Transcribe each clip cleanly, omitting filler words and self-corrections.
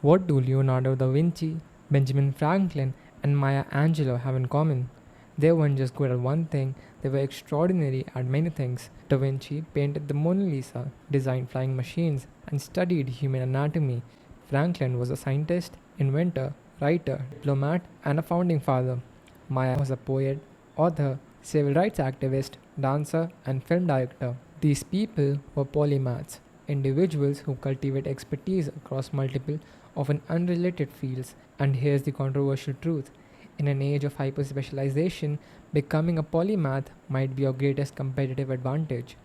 What do Leonardo da Vinci, Benjamin Franklin, and Maya Angelou have in common? They weren't just good at one thing, they were extraordinary at many things. Da Vinci painted the Mona Lisa, designed flying machines, and studied human anatomy. Franklin was a scientist, inventor, writer, diplomat, and a founding father. Maya was a poet, author, civil rights activist, dancer, and film director. These people were polymaths, individuals who cultivate expertise across multiple, often unrelated fields. And here's the controversial truth: in an age of hyper specialization, becoming a polymath might be your greatest competitive advantage.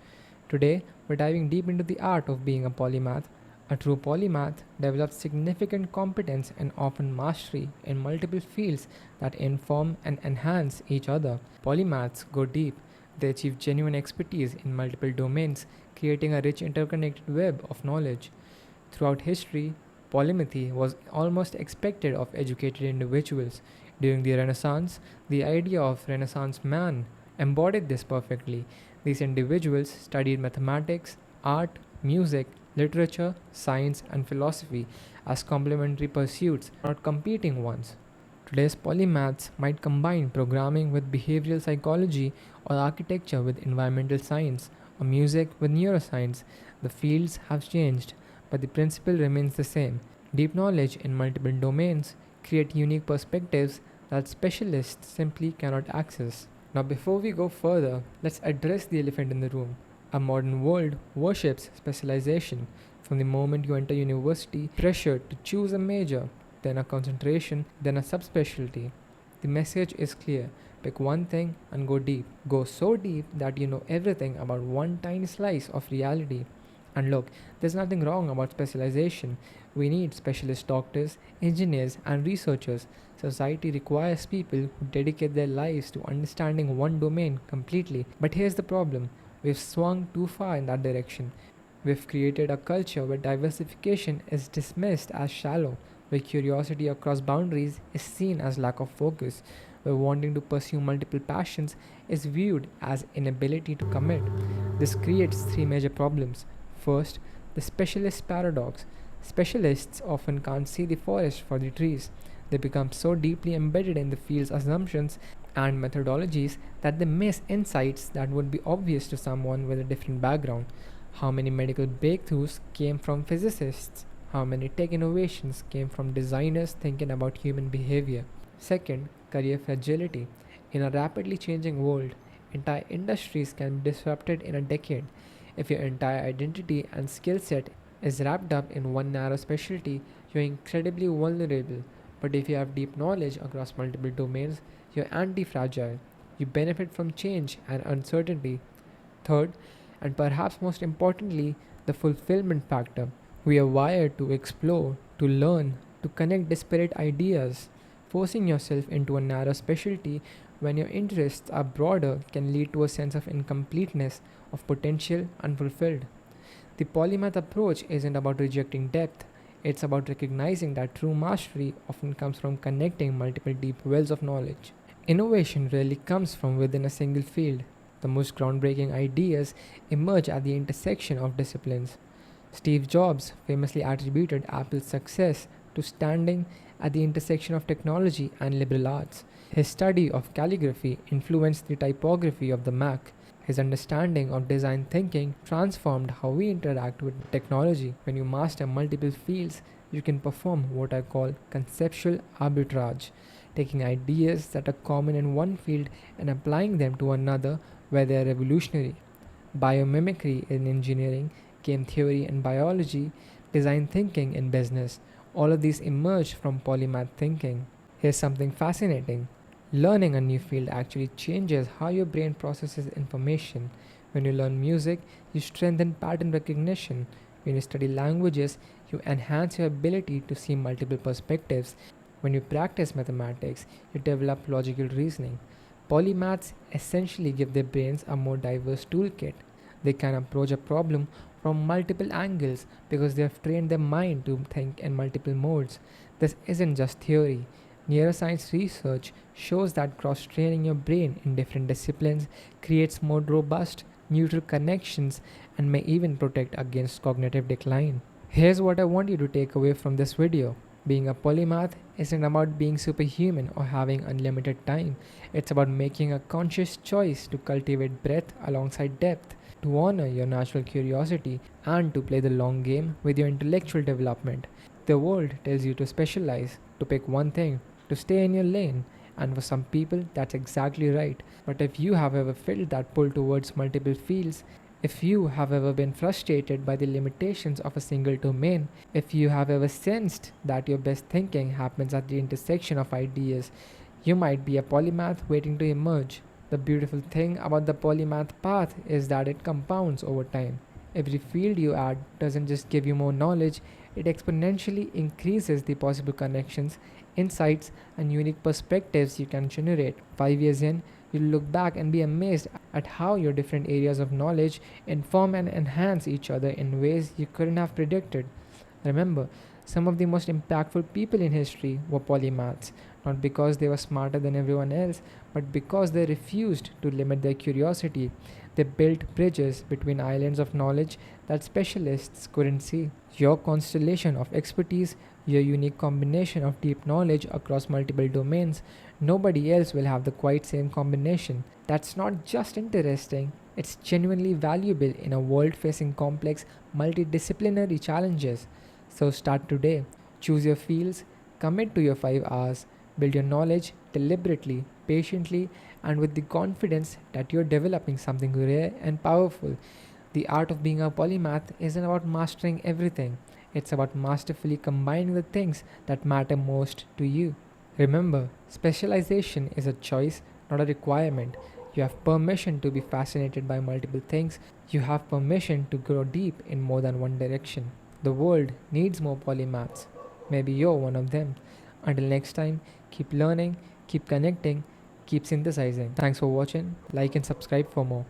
Today, we're diving deep into the art of being a polymath. A true polymath develops significant competence and often mastery in multiple fields that inform and enhance each other. Polymaths go deep. They achieve genuine expertise in multiple domains, creating a rich interconnected web of knowledge. Throughout history, polymathy was almost expected of educated individuals. During the Renaissance, the idea of Renaissance man embodied this perfectly. These individuals studied mathematics, art, music, literature, science, and philosophy as complementary pursuits, not competing ones. Today's polymaths might combine programming with behavioral psychology, or architecture with environmental science, or music with neuroscience. The fields have changed, but the principle remains the same. Deep knowledge in multiple domains create unique perspectives that specialists simply cannot access. Now, before we go further, let's address the elephant in the room. Our modern world worships specialization. From the moment you enter university, pressure to choose a major, then a concentration, then a subspecialty. The message is clear: pick one thing and go deep. Go so deep that you know everything about one tiny slice of reality. And look, there's nothing wrong about specialization. We need specialist doctors, engineers, and researchers. Society requires people who dedicate their lives to understanding one domain completely. But here's the problem: we've swung too far in that direction. We've created a culture where diversification is dismissed as shallow, where curiosity across boundaries is seen as lack of focus, where wanting to pursue multiple passions is viewed as inability to commit. This creates three major problems. First, the specialist paradox. Specialists often can't see the forest for the trees. They become so deeply embedded in the field's assumptions and methodologies that they miss insights that would be obvious to someone with a different background. How many medical breakthroughs came from physicists? How many tech innovations came from designers thinking about human behavior? Second, career fragility. In a rapidly changing world, entire industries can be disrupted in a decade. If your entire identity and skill set is wrapped up in one narrow specialty, you're incredibly vulnerable. But if you have deep knowledge across multiple domains, you're anti fragile. You benefit from change and uncertainty. Third, and perhaps most importantly, the fulfillment factor. We are wired to explore, to learn, to connect disparate ideas. Forcing yourself into a narrow specialty when your interests are broader can lead to a sense of incompleteness, of potential unfulfilled. The polymath approach isn't about rejecting depth, it's about recognizing that true mastery often comes from connecting multiple deep wells of knowledge. Innovation rarely comes from within a single field. The most groundbreaking ideas emerge at the intersection of disciplines. Steve Jobs famously attributed Apple's success to standing at the intersection of technology and liberal arts. His study of calligraphy influenced the typography of the Mac. His understanding of design thinking transformed how we interact with technology. When you master multiple fields, you can perform what I call conceptual arbitrage, taking ideas that are common in one field and applying them to another where they are revolutionary. Biomimicry in engineering, game theory in biology, design thinking in business, all of these emerge from polymath thinking. Here's something fascinating. Learning a new field actually changes how your brain processes information. When you learn music, you strengthen pattern recognition. When you study languages, you enhance your ability to see multiple perspectives. When you practice mathematics, you develop logical reasoning. Polymaths essentially give their brains a more diverse toolkit. They can approach a problem from multiple angles because they have trained their mind to think in multiple modes. This isn't just theory. Neuroscience research shows that cross training your brain in different disciplines creates more robust neural connections and may even protect against cognitive decline. Here's what I want you to take away from this video. Being a polymath isn't about being superhuman or having unlimited time. It's about making a conscious choice to cultivate breadth alongside depth, to honor your natural curiosity, and to play the long game with your intellectual development. The world tells you to specialize, to pick one thing, to stay in your lane, and for some people that's exactly right. But if you have ever felt that pull towards multiple fields, if you have ever been frustrated by the limitations of a single domain, if you have ever sensed that your best thinking happens at the intersection of ideas, you might be a polymath waiting to emerge. The beautiful thing about the polymath path is that it compounds over time. Every field you add doesn't just give you more knowledge, it exponentially increases the possible connections, insights, and unique perspectives you can generate. 5 years in, you'll look back and be amazed at how your different areas of knowledge inform and enhance each other in ways you couldn't have predicted. Remember, some of the most impactful people in history were polymaths, not because they were smarter than everyone else, but because they refused to limit their curiosity. They built bridges between islands of knowledge that specialists couldn't see. Your constellation of expertise, your unique combination of deep knowledge across multiple domains, nobody else will have the quite same combination. That's not just interesting, it's genuinely valuable in a world facing complex, multidisciplinary challenges. So start today. Choose your fields, commit to your 5 hours, build your knowledge deliberately, patiently, and with the confidence that you're developing something rare and powerful. The art of being a polymath isn't about mastering everything, it's about masterfully combining the things that matter most to you. Remember, specialization is a choice, not a requirement. You have permission to be fascinated by multiple things. You have permission to grow deep in more than one direction. The world needs more polymaths. Maybe you're one of them. Until next time, keep learning, keep connecting, keep synthesizing. Thanks for watching. Like and subscribe for more.